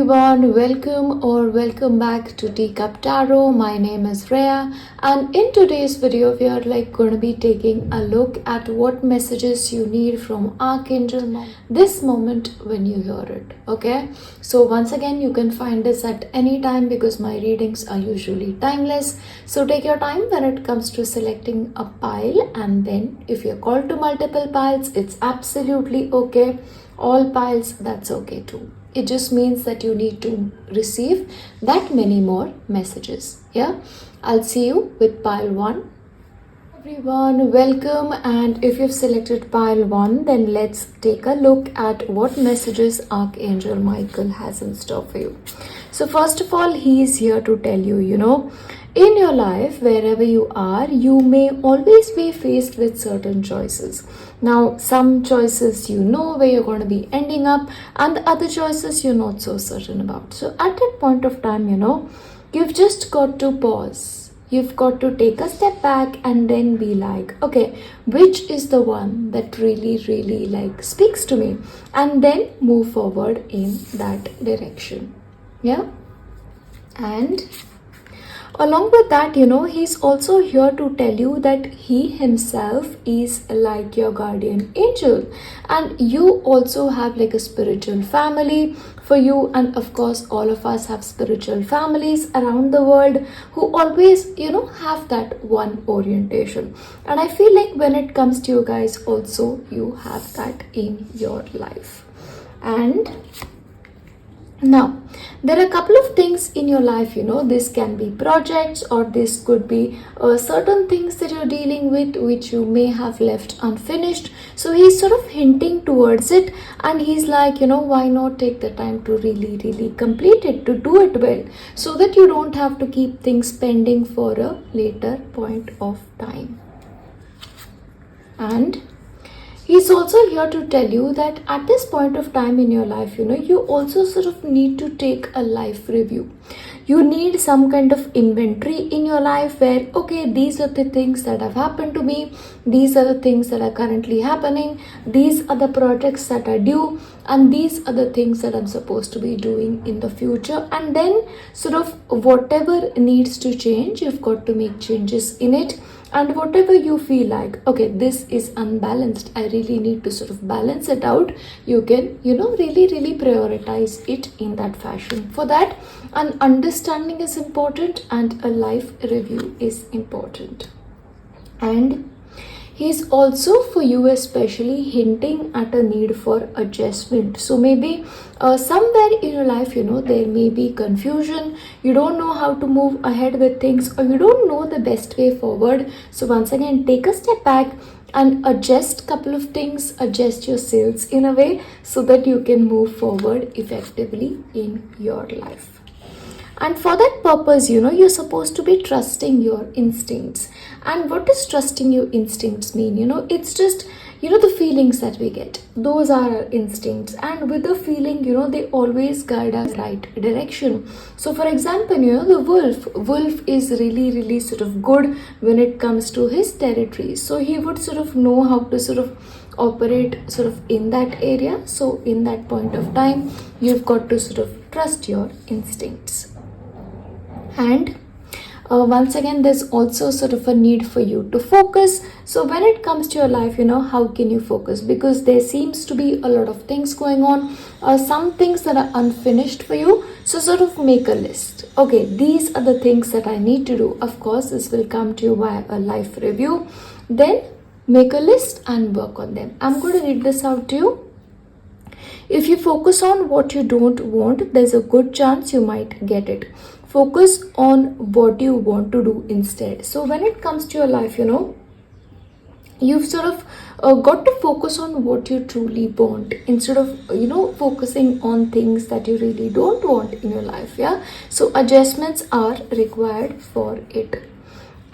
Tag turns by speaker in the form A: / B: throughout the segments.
A: everyone, welcome back to Teacup Tarot. My name is Reya, and in today's video we are going to be taking a look at what messages you need from Archangel Michael this moment when you hear it. Okay, so once again you can find this at any time because my readings are usually timeless. So take your time when it comes to selecting a pile, and then if you're called to multiple piles, it's absolutely okay. All piles, that's okay too. It just means that you need to receive that many more messages. Yeah, I'll see you with pile 1. Everyone, welcome, and if you've selected pile 1, then let's take a look at what messages Archangel Michael has in store for you. So first of all, he is here to tell you, in your life, wherever you are, you may always be faced with certain choices. Now, some choices you know where you're going to be ending up, and the other choices you're not so certain about. So at that point of time, you've just got to pause. You've got to take a step back and then be like, okay, which is the one that really speaks to me? And then move forward in that direction. Yeah? And along with that, he's also here to tell you that he himself is like your guardian angel, and you also have like a spiritual family for you, and of course all of us have spiritual families around the world who always have that one orientation. And I feel like when it comes to you guys also, you have that in your life. And now, there are a couple of things in your life, this can be projects, or this could be certain things that you're dealing with which you may have left unfinished. So he's sort of hinting towards it, and he's like, why not take the time to really complete it, to do it well, so that you don't have to keep things pending for a later point of time. And he's also here to tell you that at this point of time in your life, you also sort of need to take a life review. You need some kind of inventory in your life where, okay, these are the things that have happened to me. These are the things that are currently happening. These are the projects that are due. And these are the things that I'm supposed to be doing in the future. And then sort of whatever needs to change, you've got to make changes in it. And whatever you feel like, okay, this is unbalanced, I really need to sort of balance it out, you can, really prioritize it in that fashion. For that, an understanding is important and a life review is important. And he's also for you especially hinting at a need for adjustment. So maybe somewhere in your life, there may be confusion. You don't know how to move ahead with things, or you don't know the best way forward. So once again, take a step back and adjust couple of things, adjust your sails in a way so that you can move forward effectively in your life. And for that purpose, you're supposed to be trusting your instincts. And what does trusting your instincts mean? It's just, the feelings that we get. Those are our instincts. And with the feeling, they always guide us right direction. So for example, the wolf is really sort of good when it comes to his territory. So he would sort of know how to sort of operate sort of in that area. So in that point of time, you've got to sort of trust your instincts. And once again, there's also sort of a need for you to focus. So when it comes to your life, how can you focus? Because there seems to be a lot of things going on, some things that are unfinished for you. So sort of make a list. Okay, these are the things that I need to do. Of course, this will come to you via a life review. Then make a list and work on them. I'm going to read this out to you. If you focus on what you don't want, there's a good chance you might get it. Focus on what you want to do instead. So when it comes to your life, you've sort of got to focus on what you truly want instead of, focusing on things that you really don't want in your life. Yeah. So adjustments are required for it.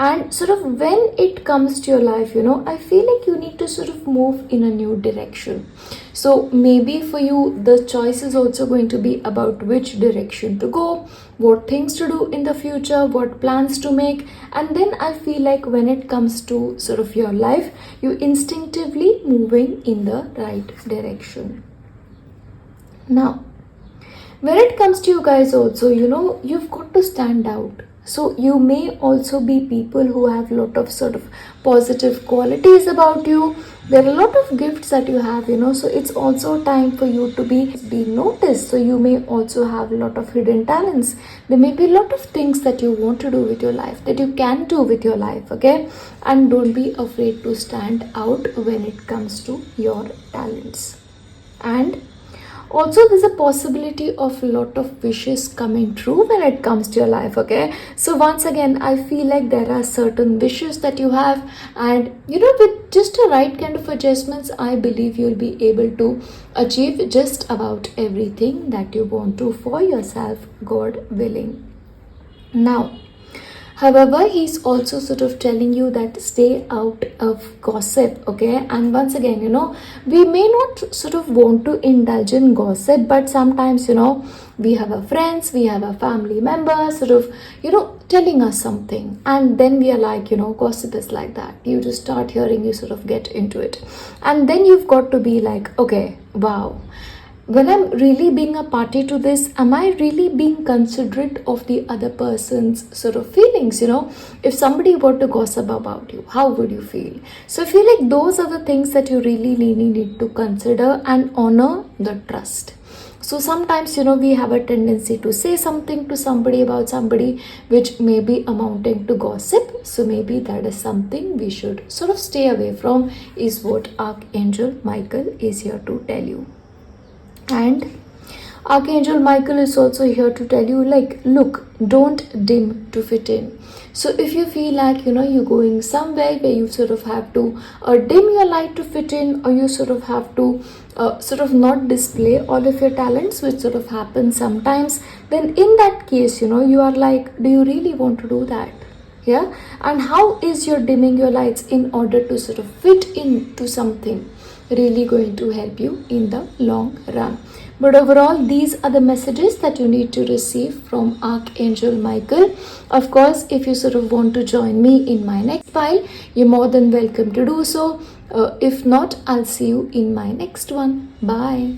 A: And sort of when it comes to your life, I feel like you need to sort of move in a new direction. So maybe for you, the choice is also going to be about which direction to go, what things to do in the future, what plans to make. And then I feel like when it comes to sort of your life, you instinctively moving in the right direction. Now, When it comes to you guys also, you've got to stand out. So you may also be people who have lot of sort of positive qualities about you. There are a lot of gifts that you have, so it's also time for you to be noticed. So you may also have a lot of hidden talents. There may be a lot of things that you want to do with your life, that you can do with your life, okay? And don't be afraid to stand out when it comes to your talents. And also there's a possibility of a lot of wishes coming true when it comes to your life, okay? So once again, I feel like there are certain wishes that you have, and with just a right kind of adjustments, I believe you'll be able to achieve just about everything that you want to for yourself, God willing. Now, however, he's also sort of telling you that stay out of gossip, okay? And once again, we may not sort of want to indulge in gossip, but sometimes, we have our friends, we have our family members sort of, telling us something. And then we are like, gossip is like that. You just start hearing, you sort of get into it. And then you've got to be like, okay, wow. When I'm really being a party to this, am I really being considerate of the other person's sort of feelings? If somebody were to gossip about you, how would you feel? So I feel like those are the things that you really need to consider and honor the trust. So sometimes, we have a tendency to say something to somebody about somebody which may be amounting to gossip. So maybe that is something we should sort of stay away from, is what Archangel Michael is here to tell you. And Archangel Michael is also here to tell you, like, look, don't dim to fit in. So if you feel like, you're going somewhere where you sort of have to dim your light to fit in, or you sort of have to sort of not display all of your talents, which sort of happens sometimes, then in that case, you are like, do you really want to do that? Yeah. And how is your dimming your lights in order to sort of fit into something really going to help you in the long run? But overall, these are the messages that you need to receive from Archangel Michael. Of course, if you sort of want to join me in my next file, you're more than welcome to do so. If not, I'll see you in my next one. Bye.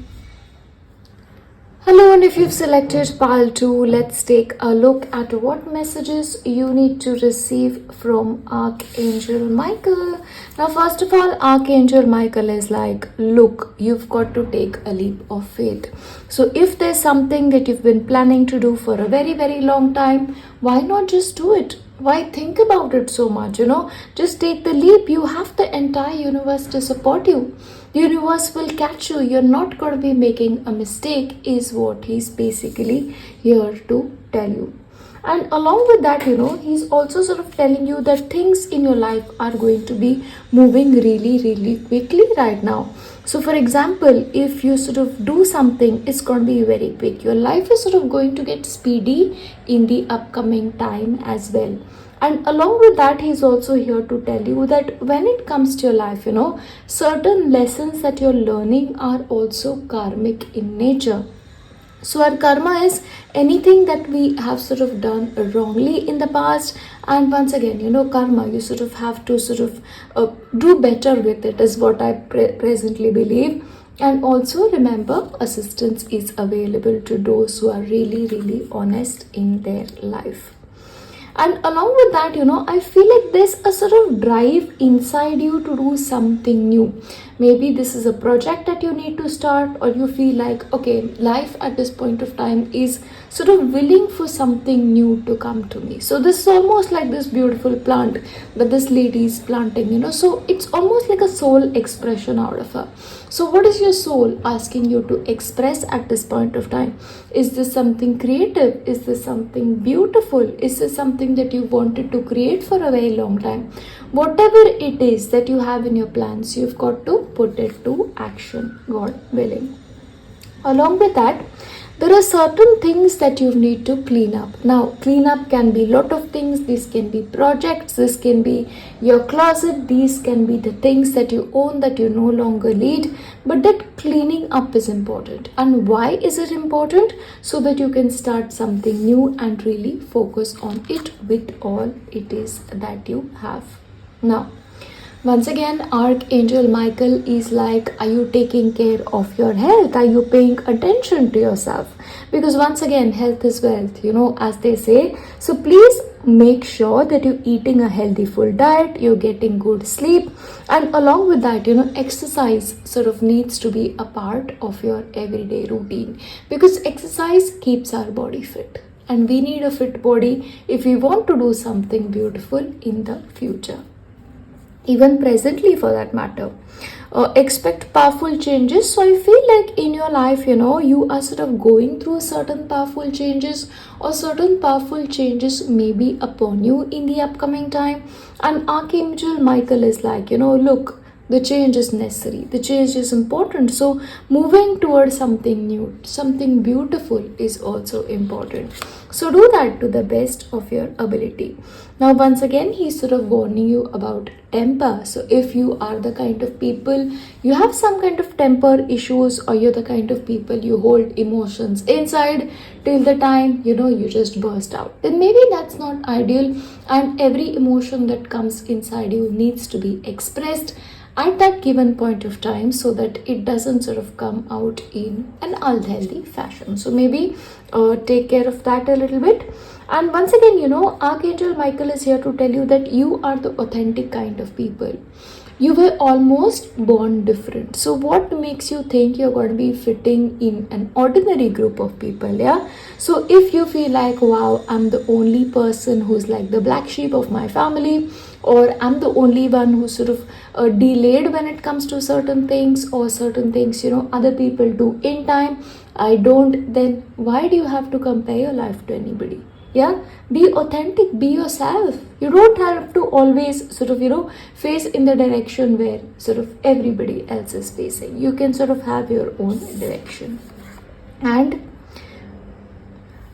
A: Hello, and if you've selected pile 2, let's take a look at what messages you need to receive from Archangel Michael. Now, first of all, Archangel Michael is like, look, you've got to take a leap of faith. So if there's something that you've been planning to do for a very, very long time, why not just do it? Why think about it so much? Just take the leap. You have the entire universe to support you. The universe will catch you. You're not going to be making a mistake, is what he's basically here to tell you. And along with that, he's also sort of telling you that things in your life are going to be moving really, really quickly right now. So for example, if you sort of do something, it's going to be very quick. Your life is sort of going to get speedy in the upcoming time as well. And along with that, he's also here to tell you that when it comes to your life, certain lessons that you're learning are also karmic in nature. So our karma is anything that we have sort of done wrongly in the past. And once again, karma, you sort of have to sort of do better with it, is what I presently believe. And also remember, assistance is available to those who are really, really honest in their life. And along with that, I feel like there's a sort of drive inside you to do something new. Maybe this is a project that you need to start, or you feel like, okay, life at this point of time is sort of willing for something new to come to me. So this is almost like this beautiful plant that this lady is planting, so it's almost like a soul expression out of her. So what is your soul asking you to express at this point of time? Is this something creative? Is this something beautiful? Is this something that you wanted to create for a very long time? Whatever it is that you have in your plans, you've got to put it to action, God willing. Along with that, there are certain things that you need to clean up. Now, clean up can be a lot of things. This can be projects, this can be your closet, these can be the things that you own that you no longer need. But that cleaning up is important. And why is it important? So that you can start something new and really focus on it with all it is that you have. Now, Once again, Archangel Michael is like, are you taking care of your health? Are you paying attention to yourself? Because once again, health is wealth, as they say. So please make sure that you're eating a healthy full diet, you're getting good sleep, and along with that, exercise sort of needs to be a part of your everyday routine, because exercise keeps our body fit. And we need a fit body if we want to do something beautiful in the future, even presently for that matter. Expect powerful changes. So I feel like in your life, you are sort of going through certain powerful changes, or certain powerful changes may be upon you in the upcoming time. And Archangel Michael is like, look, the change is necessary, the change is important. So moving towards something new, something beautiful is also important. So do that to the best of your ability. Now once again, he's sort of warning you about temper. So if you are the kind of people, you have some kind of temper issues, or you're the kind of people you hold emotions inside till the time you just burst out, then maybe that's not ideal. And every emotion that comes inside you needs to be expressed at that given point of time, so that it doesn't sort of come out in an unhealthy fashion. So maybe take care of that a little bit. And once again, Archangel Michael is here to tell you that you are the authentic kind of people. You were almost born different. So what makes you think you're going to be fitting in an ordinary group of people? Yeah. So if you feel like, wow, I'm the only person who's like the black sheep of my family, or I'm the only one who's sort of delayed when it comes to certain things, or certain things other people do in time, I don't, then why do you have to compare your life to anybody? Yeah, be authentic, be yourself. You don't have to always sort of face in the direction where sort of everybody else is facing. You can sort of have your own direction and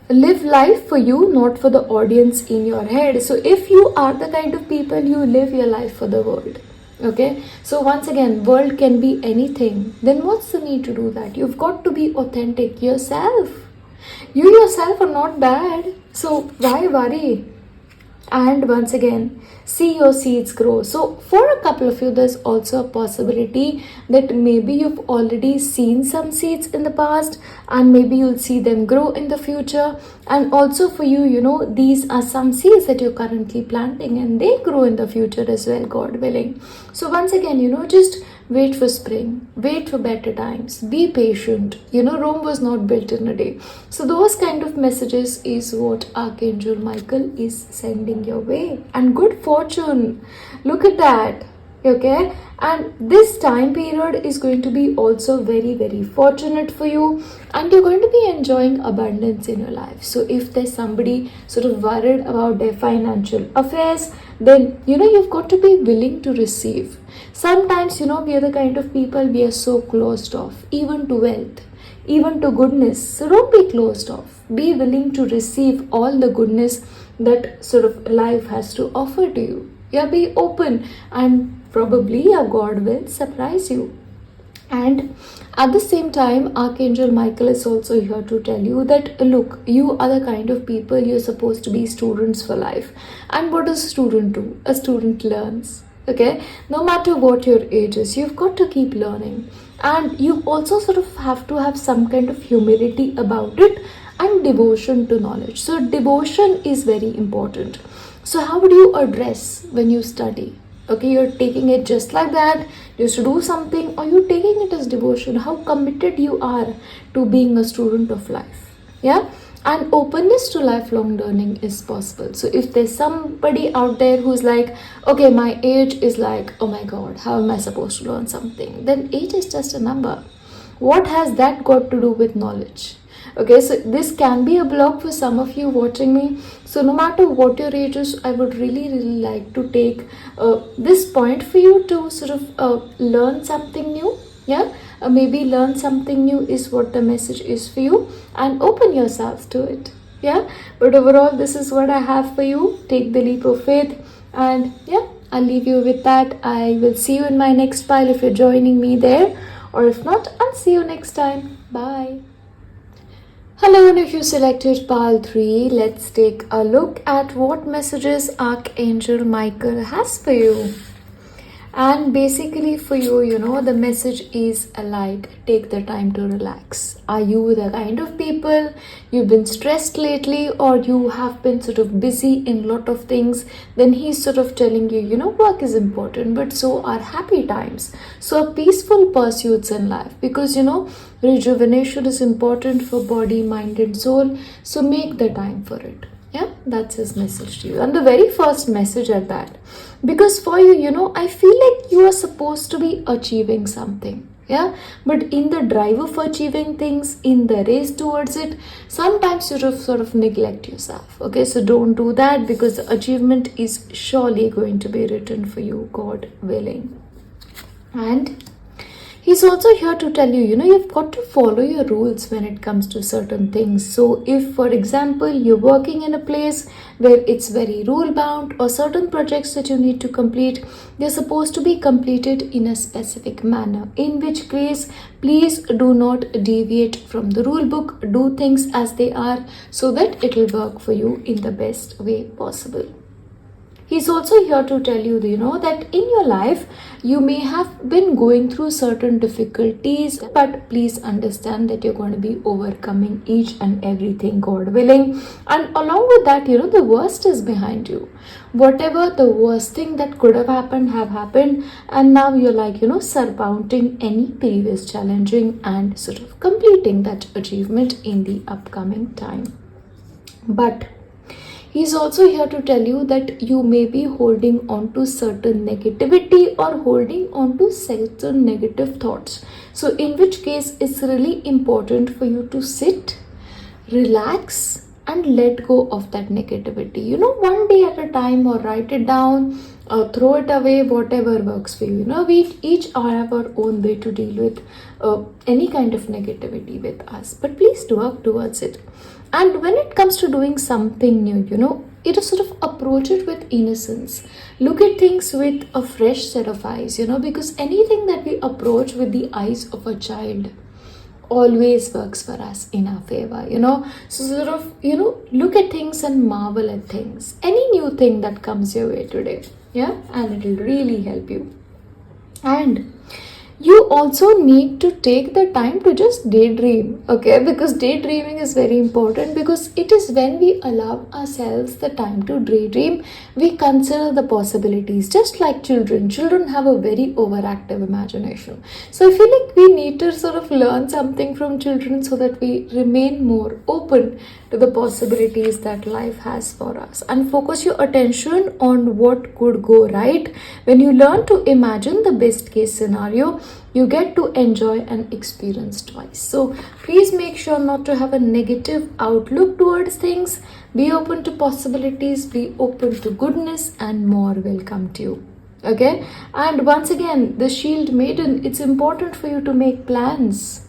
A: live life for you, not for the audience in your head. So if you are the kind of people, you live your life for the world. Okay, so once again, world can be anything. Then what's the need to do that? You've got to be authentic yourself. You yourself are not bad, so why worry? And once again, see your seeds grow. So for a couple of you, there's also a possibility that maybe you've already seen some seeds in the past, and maybe you'll see them grow in the future. And also for you, these are some seeds that you're currently planting, and they grow in the future as well, God willing. So once again, just wait for spring, wait for better times, be patient. Rome was not built in a day. So those kind of messages is what Archangel Michael is sending your way. And good fortune, look at that. Okay, and this time period is going to be also very, very fortunate for you, and you're going to be enjoying abundance in your life. So if there's somebody sort of worried about their financial affairs, then you've got to be willing to receive. Sometimes we are the kind of people, we are so closed off even to wealth, even to goodness. So don't be closed off, be willing to receive all the goodness that sort of life has to offer to you. Yeah, be open, and probably your God will surprise you. And at the same time, Archangel Michael is also here to tell you that, look, you are the kind of people, you're supposed to be students for life. And what does a student do? A student learns. Okay, no matter what your age is, you've got to keep learning. And you also sort of have to have some kind of humility about it, and devotion to knowledge. So devotion is very important. So how would you address when you study? Okay, you're taking it just like that, just to do something, or you're taking it as devotion, how committed you are to being a student of life. Yeah, and openness to lifelong learning is possible. So if there's somebody out there who's like, okay, my age is like, oh my God, how am I supposed to learn something? Then age is just a number. What has that got to do with knowledge? Okay, so this can be a block for some of you watching me. So no matter what your age is, I would really, really like to take this point for you to sort of learn something new. Yeah, maybe learn something new is what the message is for you, and open yourself to it. Yeah, but overall, this is what I have for you. Take the leap of faith, and yeah, I'll leave you with that. I will see you in my next pile if you're joining me there, or if not, I'll see you next time. Bye. Hello, and if you selected pile 3, let's take a look at what messages Archangel Michael has for you. And basically for you, the message is like, take the time to relax. Are you the kind of people you've been stressed lately, or you have been sort of busy in lot of things? Then he's sort of telling you, work is important, but so are happy times. So are peaceful pursuits in life, because rejuvenation is important for body, mind and soul. So make the time for it. Yeah, that's his message to you. And the very first message at that. Because for you, I feel like you are supposed to be achieving something. Yeah, but in the drive of achieving things, in the race towards it, sometimes you sort of neglect yourself. Okay, so don't do that, because the achievement is surely going to be written for you, God willing. And he's also here to tell you, you've got to follow your rules when it comes to certain things. So if, for example, you're working in a place where it's very rule bound, or certain projects that you need to complete, they're supposed to be completed in a specific manner. In which case, please do not deviate from the rule book. Do things as they are, so that it will work for you in the best way possible. He's also here to tell you, that in your life, you may have been going through certain difficulties, but please understand that you're going to be overcoming each and everything, God willing. And along with that, the worst is behind you. Whatever the worst thing that could have happened. And now you're like, surmounting any previous challenging and sort of completing that achievement in the upcoming time. But he's also here to tell you that you may be holding on to certain negativity, or holding on to certain negative thoughts. So in which case, it's really important for you to sit, relax, and let go of that negativity. One day at a time, or write it down, or throw it away, whatever works for you. We each have our own way to deal with any kind of negativity with us. But please do work towards it. And when it comes to doing something new, it is sort of approach it with innocence. Look at things with a fresh set of eyes, because anything that we approach with the eyes of a child always works for us in our favor, So sort of, look at things and marvel at things. Any new thing that comes your way today, yeah, and it will really help you. And you also need to take the time to just daydream, okay? Because daydreaming is very important, because it is when we allow ourselves the time to daydream, we consider the possibilities. Just like children have a very overactive imagination. So I feel like we need to sort of learn something from children, so that we remain more open to the possibilities that life has for us, and focus your attention on what could go right. When you learn to imagine the best case scenario, you get to enjoy and experience twice. So please make sure not to have a negative outlook towards things. Be open to possibilities, be open to goodness, and more will come to you. Okay? And once again, the Shield Maiden, it's important for you to make plans.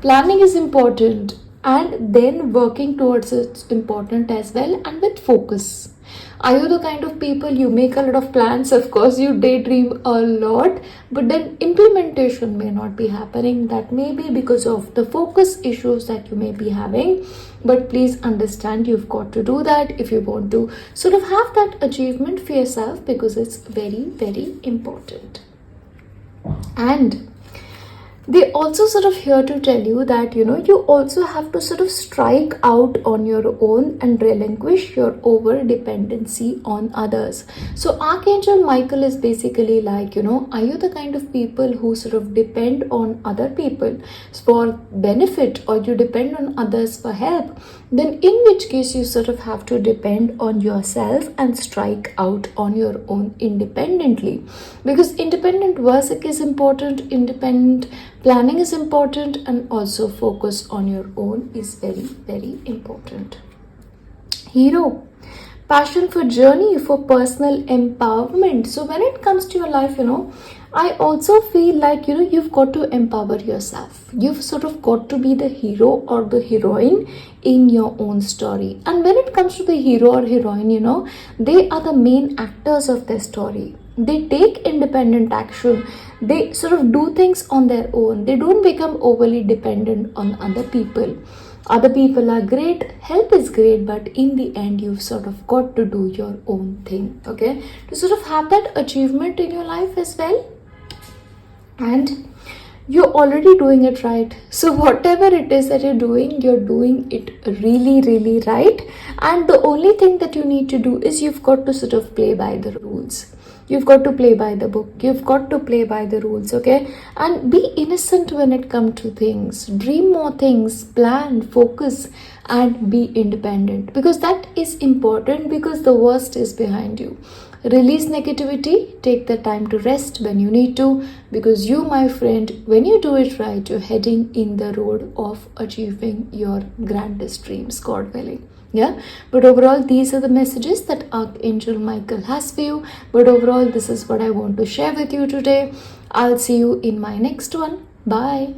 A: Planning is important, and then working towards it's important as well, and with focus. Are you the kind of people you make a lot of plans? Of course, you daydream a lot, but then implementation may not be happening. That may be because of the focus issues that you may be having. But please understand, you've got to do that if you want to sort of have that achievement for yourself, because it's very, very important. And they also sort of here to tell you that, you also have to sort of strike out on your own and relinquish your over dependency on others. So Archangel Michael is basically like, are you the kind of people who sort of depend on other people for benefit, or you depend on others for help? Then in which case, you sort of have to depend on yourself and strike out on your own independently. Because independent work is important, independent planning is important, and also focus on your own is very, very important. Hero, passion for journey, for personal empowerment. So when it comes to your life, I also feel like, you've got to empower yourself. You've sort of got to be the hero or the heroine in your own story. And when it comes to the hero or heroine, they are the main actors of their story. They take independent action. They sort of do things on their own. They don't become overly dependent on other people. Other people are great, help is great, but in the end, you've sort of got to do your own thing, okay? To sort of have that achievement in your life as well. And you're already doing it right. So whatever it is that you're doing it really, really right. And the only thing that you need to do is you've got to sort of play by the rules. You've got to play by the book. You've got to play by the rules, okay? And be innocent when it comes to things. Dream more things, plan, focus, and be independent. Because that is important, because the worst is behind you. Release negativity, take the time to rest when you need to, because you, my friend, when you do it right, you're heading in the road of achieving your grandest dreams, God willing. Yeah, but overall, these are the messages that Archangel Michael has for you. But overall, this is what I want to share with you today. I'll see you in my next one. Bye.